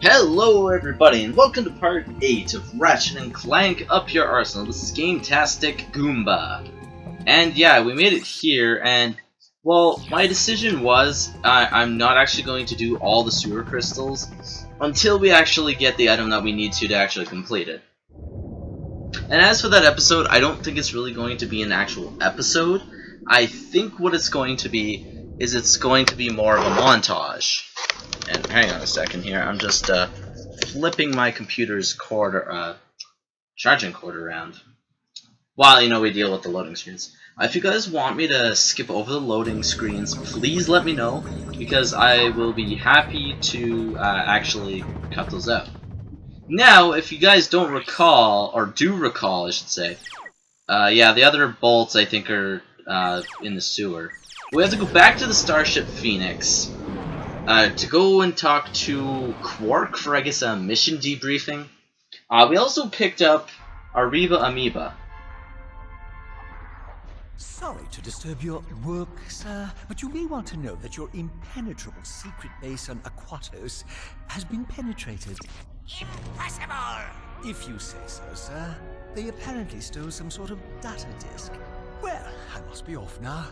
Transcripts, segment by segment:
Hello everybody, and welcome to part 8 of Ratchet Clank Up Your Arsenal. This is Gametastic Goomba. And yeah, we made it here, and, well, my decision was I'm not actually going to do all the sewer crystals until we actually get the item that we need to actually complete it. And as for that episode, I don't think it's really going to be an actual episode. I think what it's going to be is it's going to be more of a montage. And hang on a second here, I'm just flipping my computer's charging cord around while, we deal with the loading screens. If you guys want me to skip over the loading screens, please let me know, because I will be happy to actually cut those out. Now, if you guys don't recall, or do recall, I should say, yeah, the other bolts I think are in the sewer. We have to go back to the Starship Phoenix to go and talk to Quark for, I guess, a mission debriefing. We also picked up Arriba Amoeba. Sorry to disturb your work, sir, but you may want to know that your impenetrable secret base on Aquatos has been penetrated. Impossible! If you say so, sir. They apparently stole some sort of data disk. Well, I must be off now.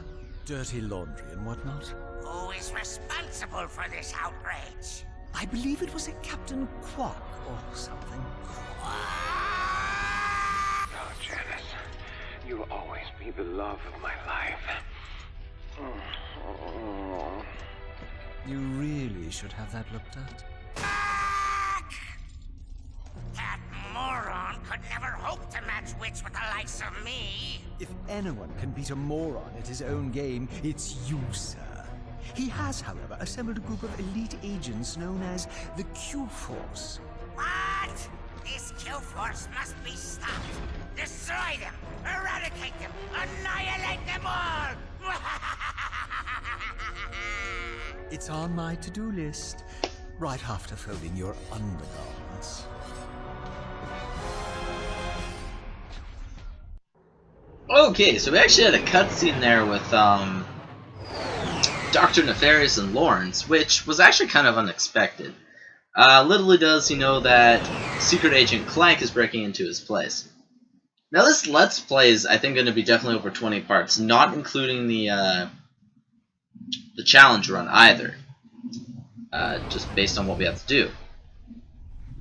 Dirty laundry and whatnot. Who is responsible for this outrage? I believe it was a Captain Quark or something. Oh, Janice, you'll always be the love of my life. You really should have that looked at. That moron could never hope to match wits with the likes of me. If anyone can beat a moron at his own game, it's you, sir. He has, however, assembled a group of elite agents known as the Q-Force. What? This Q-Force must be stopped. Destroy them, eradicate them, annihilate them all! It's on my to-do list, right after folding your undergarments. Okay, so we actually had a cutscene there with Dr. Nefarious and Lawrence, which was actually kind of unexpected. Little does he know that Secret Agent Clank is breaking into his place. Now this Let's Play is, I think, going to be definitely over 20 parts, not including the challenge run either. Just based on what we have to do.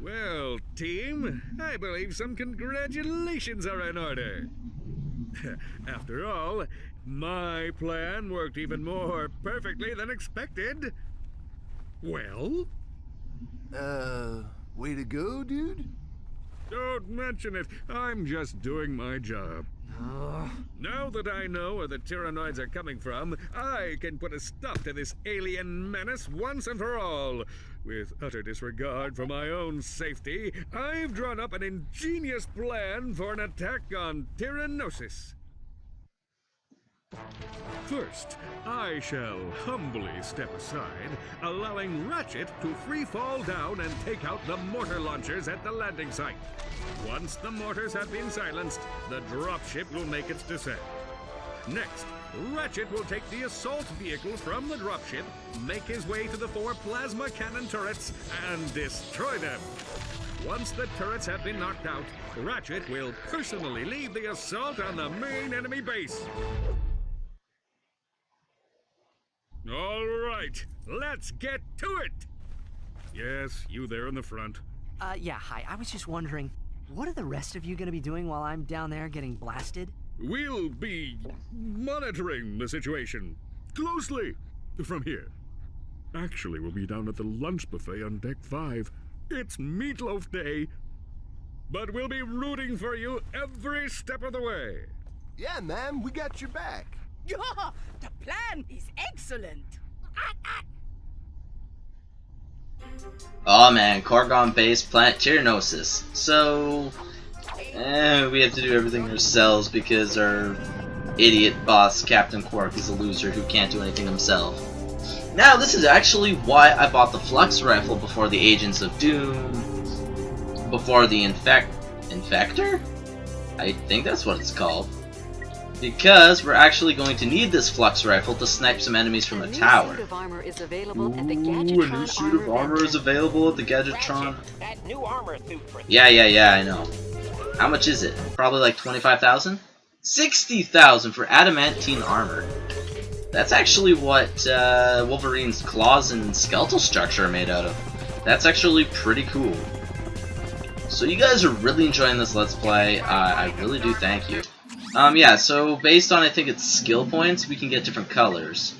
Well, team, I believe some congratulations are in order. After all, my plan worked even more perfectly than expected. Well? Way to go, dude? Don't mention it. I'm just doing my job. Now that I know where the Tyhrranoids are coming from, I can put a stop to this alien menace once and for all. With utter disregard for my own safety, I've drawn up an ingenious plan for an attack on Tyhrranosis. First, I shall humbly step aside, allowing Ratchet to free fall down and take out the mortar launchers at the landing site. Once the mortars have been silenced, the dropship will make its descent. Next, Ratchet will take the assault vehicle from the dropship, make his way to the 4 plasma cannon turrets, and destroy them. Once the turrets have been knocked out, Ratchet will personally lead the assault on the main enemy base. All right, let's get to it! Yes, you there in the front. Yeah, hi. I was just wondering, what are the rest of you gonna be doing while I'm down there getting blasted? We'll be monitoring the situation closely from here. Actually, we'll be down at the lunch buffet on Deck 5. It's Meatloaf Day. But we'll be rooting for you every step of the way. Yeah, man, we got your back. Yeah, the plan is excellent. Oh man, Corgon base planet Tyhrranosis. So, we have to do everything ourselves because our idiot boss, Captain Quark, is a loser who can't do anything himself. Now, this is actually why I bought the Flux Rifle before the Agents of Doom, before the Infector? I think that's what it's called. because we're actually going to need this flux rifle to snipe some enemies from a tower. Suit of armor is available at the Ooh, a Gadgetron new suit of armor is available at the Gadgetron. Ratchet, that new armor suit for Yeah, I know. How much is it? Probably like 25,000? 60,000 for adamantine armor. That's actually what Wolverine's claws and skeletal structure are made out of. That's actually pretty cool. So you guys are really enjoying this Let's Play. I really do thank you. Yeah, so based on, I think it's skill points, we can get different colors.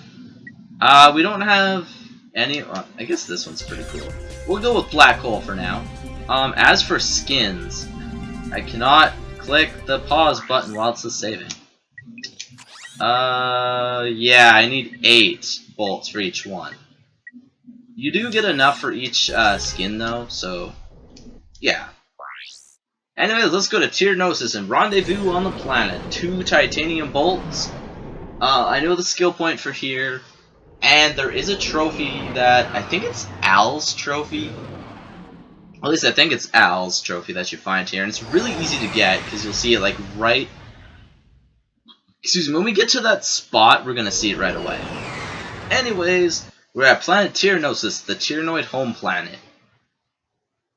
We don't have any... I guess this one's pretty cool. We'll go with Black Hole for now. As for skins, I cannot click the pause button while it's saving. Yeah, I need 8 bolts for each one. You do get enough for each skin though, so yeah. Anyways, let's go to Tyhrranosis and rendezvous on the planet. 2 titanium bolts. I know the skill point for here, and there is a trophy that I think it's Al's trophy. At least I think it's Al's trophy that you find here, and it's really easy to get because you'll see it like right. Excuse me, when we get to that spot, we're gonna see it right away. Anyways, we're at planet Tyhrranosis, the Tyhrranoid home planet.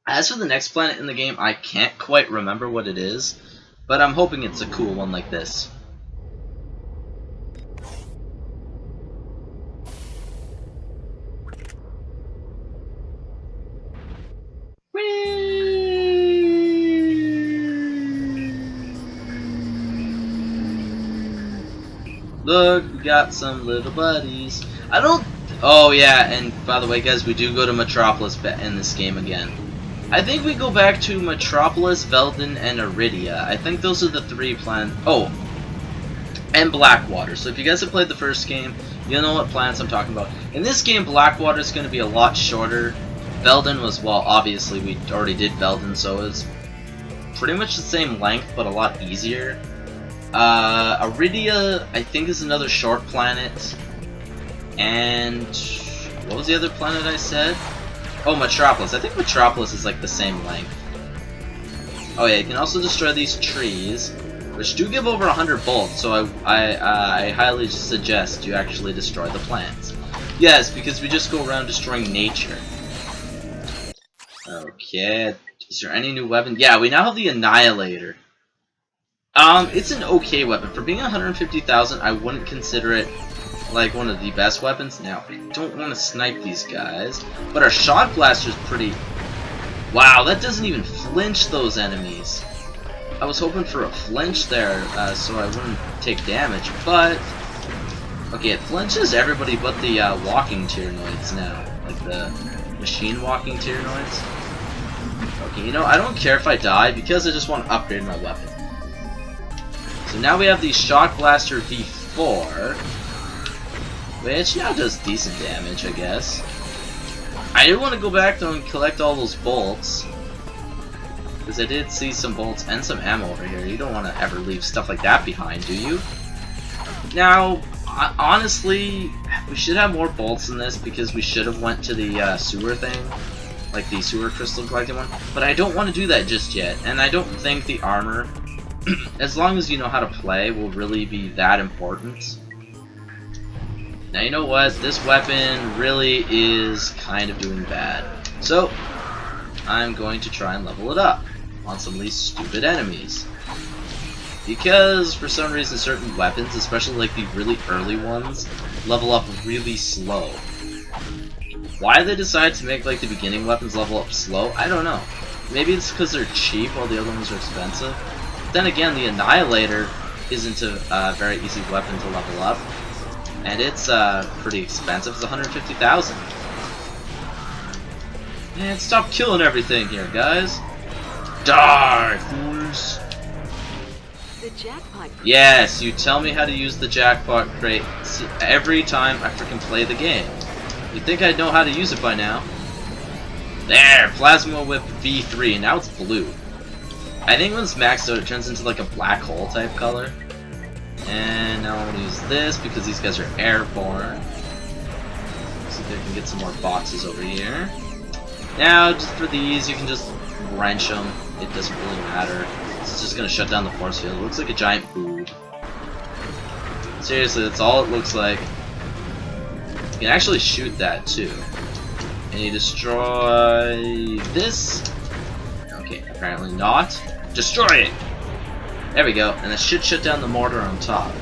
As for the next planet in the game, I can't quite remember what it is, but I'm hoping it's a cool one like this. Look, we got some little buddies. I don't... Oh yeah, and by the way guys, we do go to Metropolis in this game again. I think we go back to Metropolis, Veldin, and Iridia. I think those are the 3 planets. Oh, and Blackwater. So if you guys have played the first game, you'll know what planets I'm talking about. In this game, Blackwater is going to be a lot shorter. Veldin was, well, obviously we already did Veldin, so it's pretty much the same length, but a lot easier. Iridia, I think, is another short planet. And what was the other planet I said? Oh, Metropolis. I think Metropolis is like the same length. Oh yeah, you can also destroy these trees, which do give over 100 bolts, so I highly suggest you actually destroy the plants. Yes, because we just go around destroying nature. Okay, is there any new weapon? Yeah, we now have the Annihilator. It's an okay weapon. For being 150,000, I wouldn't consider it like one of the best weapons. Now, I don't want to snipe these guys, but our Shock Blaster's pretty... Wow, that doesn't even flinch those enemies. I was hoping for a flinch there, so I wouldn't take damage, but... Okay, it flinches everybody but the walking Tyhrranoids now. Like the machine walking Tyhrranoids. Okay, you know, I don't care if I die, because I just want to upgrade my weapon. So now we have the Shock Blaster V4, which now does decent damage, I guess. I do want to go back though and collect all those bolts, because I did see some bolts and some ammo over here. You don't want to ever leave stuff like that behind, do you? Now, honestly, we should have more bolts in this, because we should have went to the sewer thing, like the sewer crystal collecting one, but I don't want to do that just yet, and I don't think the armor, as long as you know how to play, will really be that important. Now you know what, this weapon really is kind of doing bad, so I'm going to try and level it up on some of these stupid enemies. Because for some reason certain weapons, especially like the really early ones, level up really slow. Why they decide to make like the beginning weapons level up slow, I don't know. Maybe it's because they're cheap while the other ones are expensive. But then again, the Annihilator isn't a very easy weapon to level up. And it's pretty expensive, it's 150,000. Man, stop killing everything here, guys. Die, fools! The jackpot. Yes, you tell me how to use the jackpot crate every time I freaking play the game. You'd think I'd know how to use it by now. There! Plasma Whip V3, now it's blue. I think when it's maxed out, it turns into like a black hole type color. And now I'm going to use this because these guys are airborne. See if I can get some more boxes over here. Now, just for these, you can just wrench them. It doesn't really matter. It's just going to shut down the force field. It looks like a giant boob. Seriously, that's all it looks like. You can actually shoot that too. And you destroy this. Okay, apparently not. Destroy it! There we go, and it should shut down the mortar on top.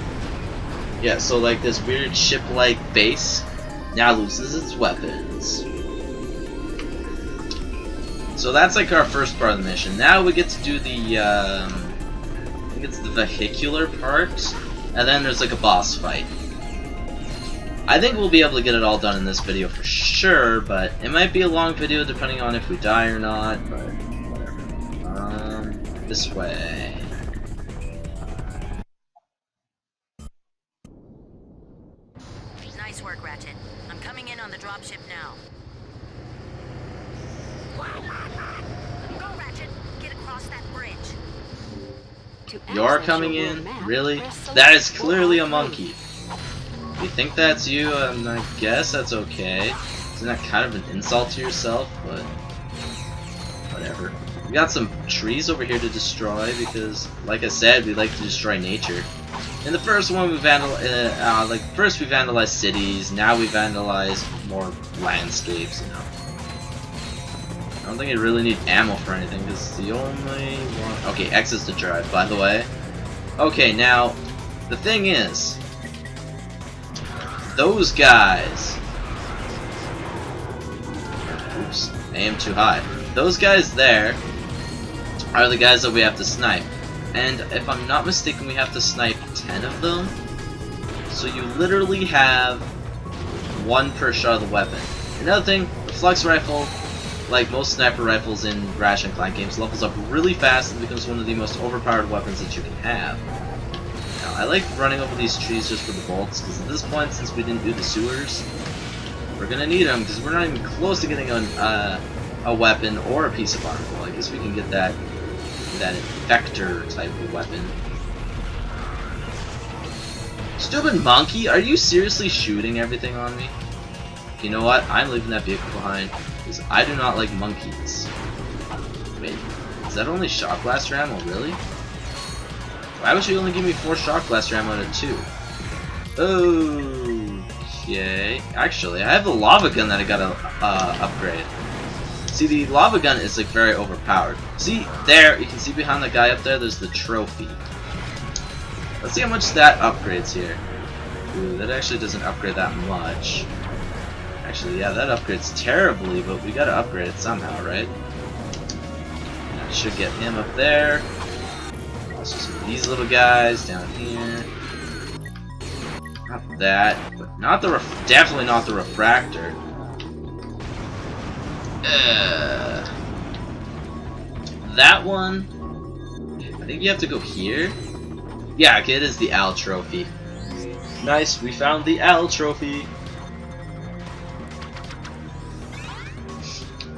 Yeah, so like this weird ship-like base now loses its weapons. So that's like our first part of the mission. Now we get to do the, I think it's the vehicular part, and then there's like a boss fight. I think we'll be able to get it all done in this video for sure, but it might be a long video depending on if we die or not, but whatever. This way. Nice work, Ratchet. I'm coming in on the dropship now. Go, Ratchet. Get across that bridge. You're coming in? Really? That is clearly a monkey. If you think that's you, I guess that's okay. Isn't that kind of an insult to yourself? But whatever. We got some trees over here to destroy because, like I said, we like to destroy nature. In the first one, we first we vandalized cities. Now we vandalize more landscapes. You know. I don't think I really need ammo for anything because the only one. Okay, X is to drive, by the way. Okay, now the thing is. Those guys. Oops, I am too high. Those guys there are the guys that we have to snipe. And if I'm not mistaken, we have to snipe 10 of them. So you literally have one per shot of the weapon. Another thing, the flux rifle, like most sniper rifles in Ratchet & Clank games, levels up really fast and becomes one of the most overpowered weapons that you can have. I like running over these trees just for the bolts, because at this point, since we didn't do the sewers, we're gonna need them, because we're not even close to getting a weapon or a piece of armor. Well, I guess we can get that infector type of weapon. Stupid monkey, are you seriously shooting everything on me? You know what? I'm leaving that vehicle behind, because I do not like monkeys. Wait, is that only shock blaster ammo, really? Why would you only give me 4 shock blaster ammo out of 2? Okay. Actually, I have the lava gun that I gotta upgrade. See, the lava gun is like very overpowered. See, there, you can see behind the guy up there, there's the trophy. Let's see how much that upgrades here. Ooh, that actually doesn't upgrade that much. Actually, yeah, that upgrades terribly, but we gotta upgrade it somehow, right? That should get him up there. Also, some of these little guys down here. Not that, but not the definitely not the refractor. That one. I think you have to go here. Yeah, okay, it is the Al trophy. Nice, we found the Al trophy.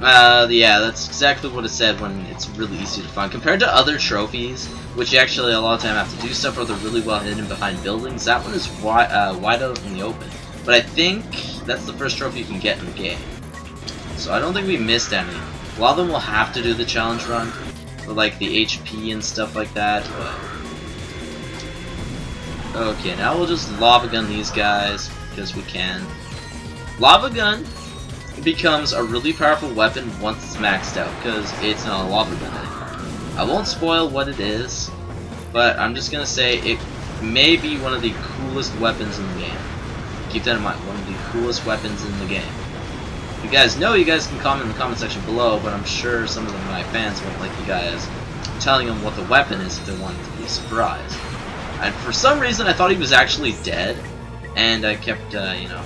Yeah, that's exactly what it said when it's really easy to find. Compared to other trophies, which you actually a lot of time have to do stuff or they're really well hidden behind buildings, that one is wide out in the open. But I think that's the first trophy you can get in the game. So I don't think we missed any. A lot of them will have to do the challenge run, for like the HP and stuff like that, but... Okay, now we'll just lava gun these guys, because we can. Lava gun becomes a really powerful weapon once it's maxed out, because it's not a lava gun anymore. I won't spoil what it is, but I'm just gonna say it may be one of the coolest weapons in the game. Keep that in mind, one of the coolest weapons in the game. If you guys know, you guys can comment in the comment section below, but I'm sure some of my fans won't like you guys telling them what the weapon is if they want to be surprised. And for some reason, I thought he was actually dead, and I kept, you know...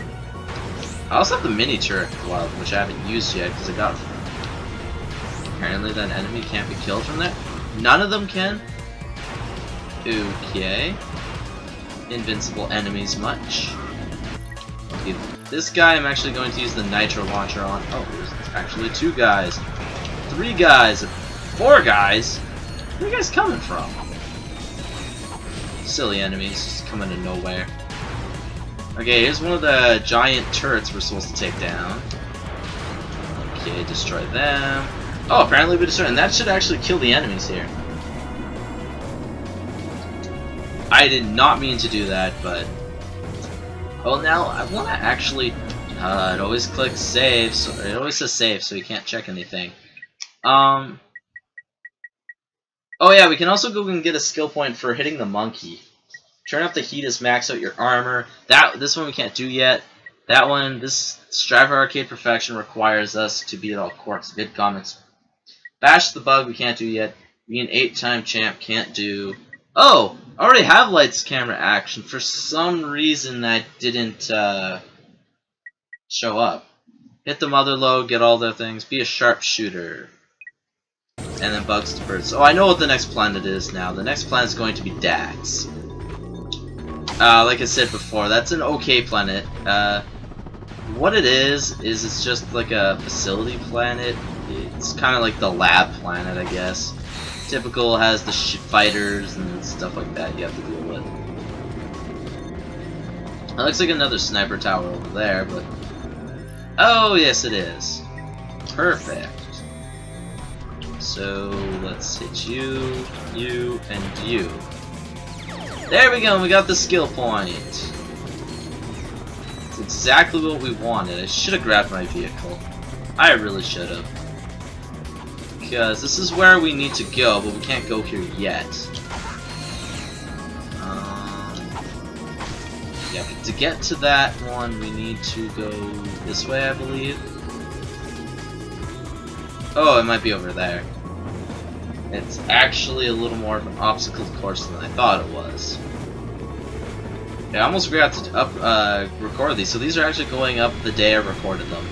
I also have the mini turret glove, which I haven't used yet because I got it from... Apparently that enemy can't be killed from there. None of them can? Okay. Invincible enemies much. Okay, this guy I'm actually going to use the nitro launcher on. Oh, there's actually 2 guys. 3 guys. 4 guys? Where are you guys coming from? Silly enemies just come out of nowhere. Okay, here's one of the giant turrets we're supposed to take down. Okay, destroy them. Oh, apparently we destroyed, and that should actually kill the enemies here. I did not mean to do that, but Well, now I want to actually. It always clicks save, so it always says save, so you can't check anything. Oh yeah, we can also go and get a skill point for hitting the monkey. Turn up the heat as max out your armor. This one we can't do yet. That one, this Strive for Arcade Perfection requires us to beat all Quark's vidcomics. Bash the bug we can't do yet. Be an 8-time champ can't do. Oh, I already have lights camera action. For some reason that didn't show up. Hit the mother lode, get all their things. Be a sharpshooter. And then bugs to birds. Oh, I know what the next planet is now. The next planet is going to be Dax. Like I said before, that's an okay planet. What it is it's just like a facility planet. It's kind of like the lab planet, I guess. Typical, has the fighters and stuff like that you have to deal with. It looks like another sniper tower over there, but... Oh, yes it is. Perfect. So, let's hit you, you, and you. There we go, we got the skill point. It's exactly what we wanted. I should have grabbed my vehicle. I really should have. Because this is where we need to go, but we can't go here yet. Yeah, to get to that one, we need to go this way, I believe. Oh, it might be over there. It's actually a little more of an obstacle course than I thought it was. Yeah, I almost forgot to record these, so these are actually going up the day I recorded them.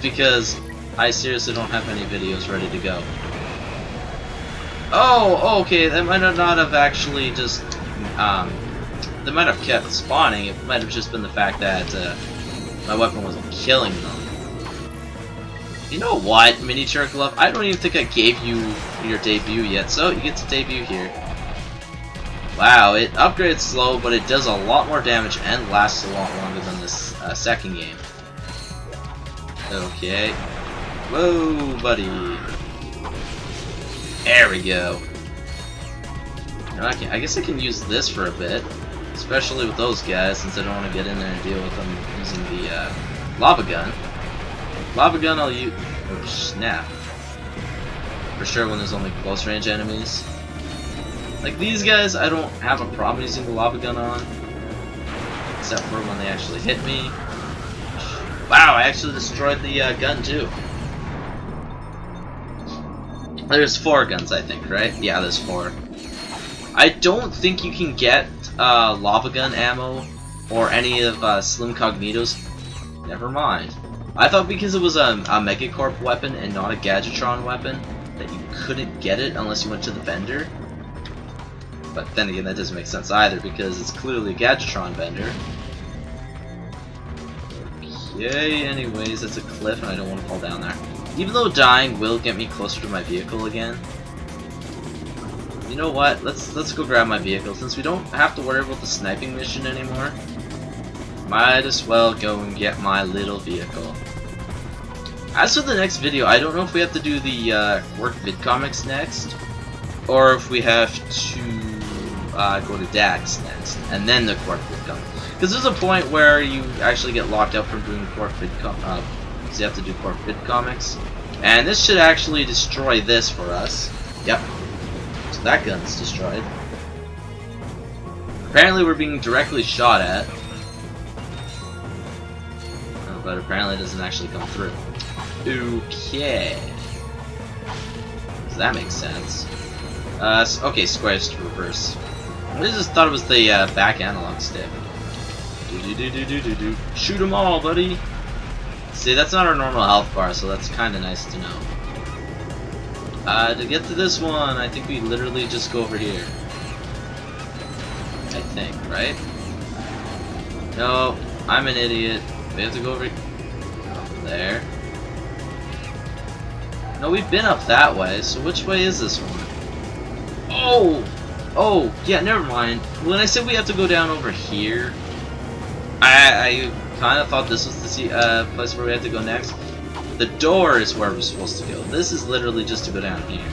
Because I seriously don't have any videos ready to go. Oh, okay, that might not have actually just, they might have kept spawning. It might have just been the fact that my weapon wasn't killing them. You know what, Miniature Glove? I don't even think I gave you your debut yet, so you get to debut here. Wow, it upgrades slow, but it does a lot more damage and lasts a lot longer than this second game. Okay. Whoa, buddy. There we go. Now I guess I can use this for a bit, especially with those guys, since I don't want to get in there and deal with them using the lava gun. Lava gun I'll use. Oh snap! For sure, when there's only close range enemies. Like these guys, I don't have a problem using the lava gun on, except for when they actually hit me. Wow, I actually destroyed the gun too. There's 4 guns, I think, right? Yeah, there's 4. I don't think you can get lava gun ammo or any of Slim Cognito's. Never mind. I thought because it was a Megacorp weapon and not a Gadgetron weapon that you couldn't get it unless you went to the vendor. But then again, that doesn't make sense either because it's clearly a Gadgetron vendor. Okay, anyways, that's a cliff and I don't want to fall down there. Even though dying will get me closer to my vehicle again. You know what? Let's go grab my vehicle. Since we don't have to worry about the sniping mission anymore, might as well go and get my little vehicle. As for the next video, I don't know if we have to do the Quark vidcomics next, or if we have to go to Dax next, and then the Quark vidcomics. Because there's a point where you actually get locked out from doing Quark vidcomics, so you have to do Quark vidcomics. And this should actually destroy this for us. Yep. So that gun's destroyed. Apparently we're being directly shot at. But apparently it doesn't actually come through. Okay. So that makes sense. Okay, squares to reverse. I just thought it was the back analog stick. Shoot them all, buddy! See, that's not our normal health bar, so that's kind of nice to know. To get to this one, I think we literally just go over here. I think, right? No, I'm an idiot. We have to go over there. No, we've been up that way, so which way is this one? Oh! Oh, yeah, never mind. When I said we have to go down over here, I kind of thought this was the place where we had to go next. The door is where we're supposed to go. This is literally just to go down here.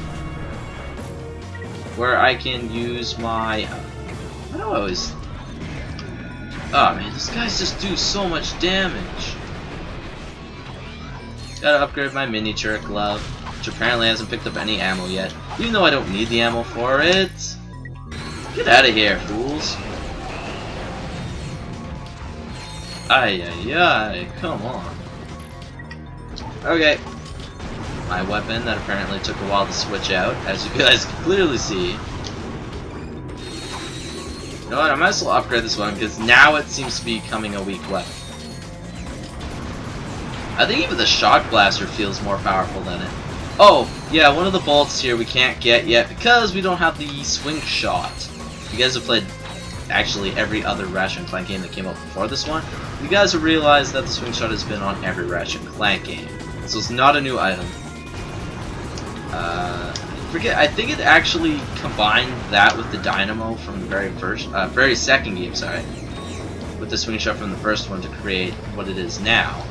Where I can use my... I don't always... Oh man, these guys just do so much damage. Gotta upgrade my mini turret glove, which apparently hasn't picked up any ammo yet, even though I don't need the ammo for it. Get out of here, fools. Ay ay ay, come on. Okay. My weapon that apparently took a while to switch out, as you guys can clearly see. You know what, I might as well upgrade this one, because now it seems to be becoming a weak weapon. I think even the shock blaster feels more powerful than it. Oh, yeah, one of the bolts here we can't get yet, because we don't have the swing shot. You guys have played actually every other Ratchet & Clank game that came out before this one. You guys have realized that the swing shot has been on every Ratchet & Clank game. So it's not a new item. I think it actually combined that with the dynamo from the very second game, sorry, with the swing shot from the first one to create what it is now.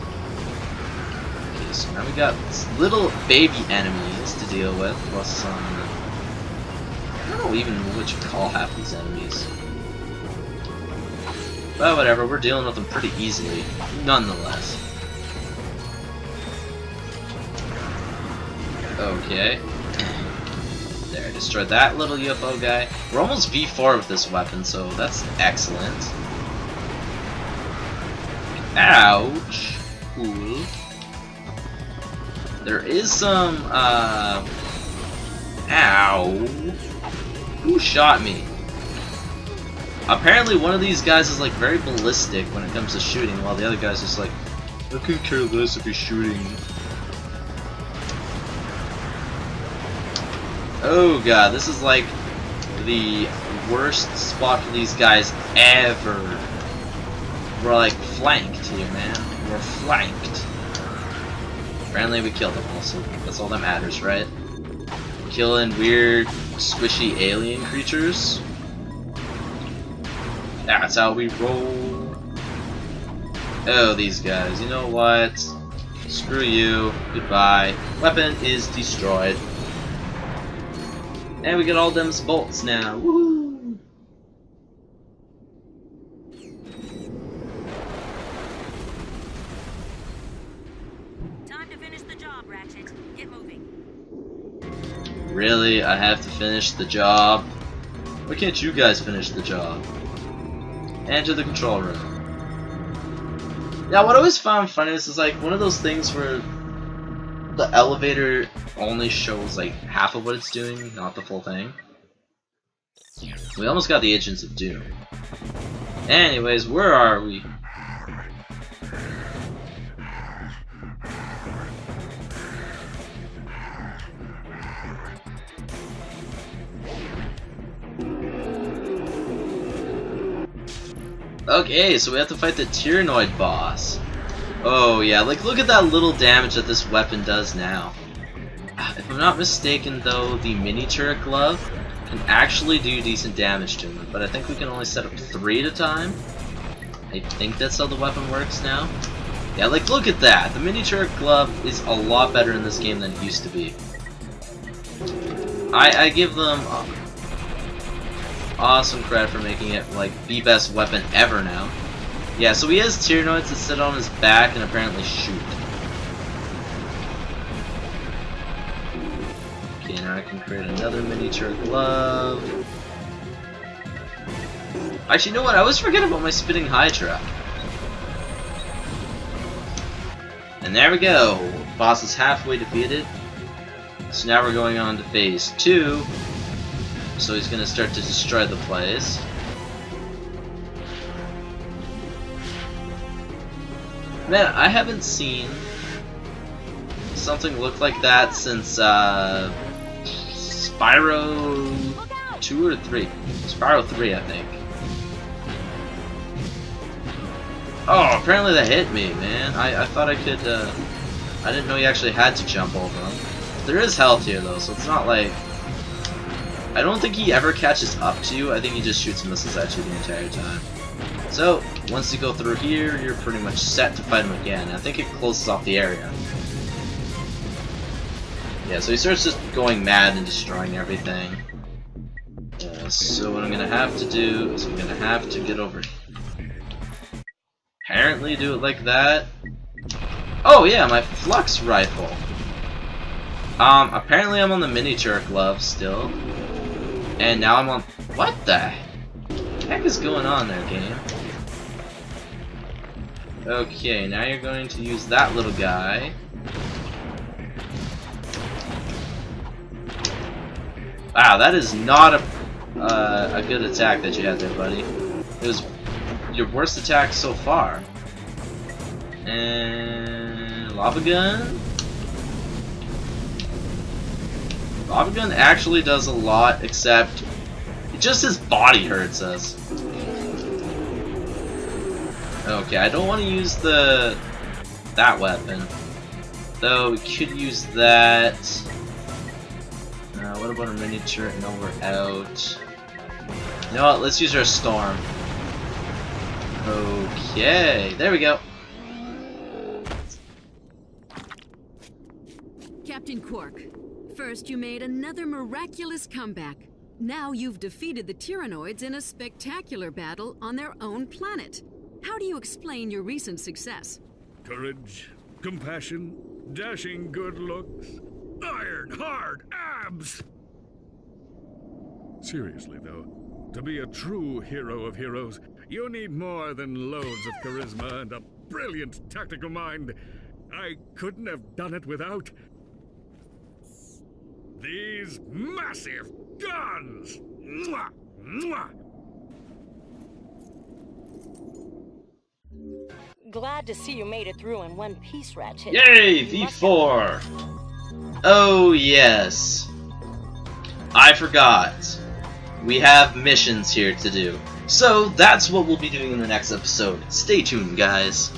Okay, so now we got little baby enemies to deal with, plus some. I don't know even what you call half these enemies. But whatever, we're dealing with them pretty easily, nonetheless. Okay. There, destroyed that little UFO guy. We're almost V4 with this weapon, so that's excellent. Ouch. Cool. There is some, Ow. Who shot me? Apparently one of these guys is like very ballistic when it comes to shooting, while the other guy's just like, I could care less if he's shooting. Oh god, this is like the worst spot for these guys ever. We're like flanked here, man. We're flanked. Apparently we killed them also. That's all that matters, right? Killing weird, squishy alien creatures. That's how we roll. Oh, these guys. You know what? Screw you. Goodbye. Weapon is destroyed. And we get all them bolts now. Woohoo! Time to finish the job, Ratchet. Get moving. Really? I have to finish the job? Why can't you guys finish the job? Enter the control room. Yeah, what I always found funny is like one of those things where the elevator only shows like half of what it's doing, not the full thing. We almost got the Agents of Doom. Anyways, where are we? Okay, so we have to fight the Tyhrranoid boss. Oh yeah, like look at that little damage that this weapon does now. If I'm not mistaken though, the mini turret glove can actually do decent damage to him, but I think we can only set up 3 at a time. I think that's how the weapon works now. Yeah, like look at that! The mini turret glove is a lot better in this game than it used to be. I give them awesome credit for making it like the best weapon ever now. Yeah, so he has Tyhrranoids that sit on his back and apparently shoot. Okay, now I can create another miniature glove. Actually, you know what? I always forget about my spitting Hydra. And there we go. Boss is halfway defeated. So now we're going on to phase 2. So he's going to start to destroy the place. Man, I haven't seen something look like that since Spyro 2 or 3. Spyro 3, I think. Oh, apparently that hit me, man. I thought I could, I didn't know you actually had to jump over him. There is health here, though, so it's not like... I don't think he ever catches up to you. I think he just shoots missiles at you the entire time. So, once you go through here, you're pretty much set to fight him again. I think it closes off the area. Yeah, so he starts just going mad and destroying everything. So what I'm going to have to do is I'm going to have to get over here. apparently do it like that. Oh yeah, my flux rifle. Apparently I'm on the miniature glove still. And now I'm on... What the heck is going on there, game? Okay, now you're going to use that little guy. Wow, that is not a good attack that you had there, buddy. It was your worst attack so far. And lava gun. Lava gun actually does a lot, except just his body hurts us. Okay, I don't want to use that weapon, though we could use that. What about a miniature? No, we're out. You know what? Let's use our storm. Okay, there we go. Captain Quark, first you made another miraculous comeback. Now you've defeated the Tyhrranoids in a spectacular battle on their own planet. How do you explain your recent success? Courage, compassion, dashing good looks, iron hard abs! Seriously though, to be a true hero of heroes, you need more than loads of charisma and a brilliant tactical mind. I couldn't have done it without these massive guns! Mwah! Mwah! Glad to see you made it through in one piece, Ratchet. Yay, V4! Oh yes. I forgot. We have missions here to do. So that's what we'll be doing in the next episode. Stay tuned, guys.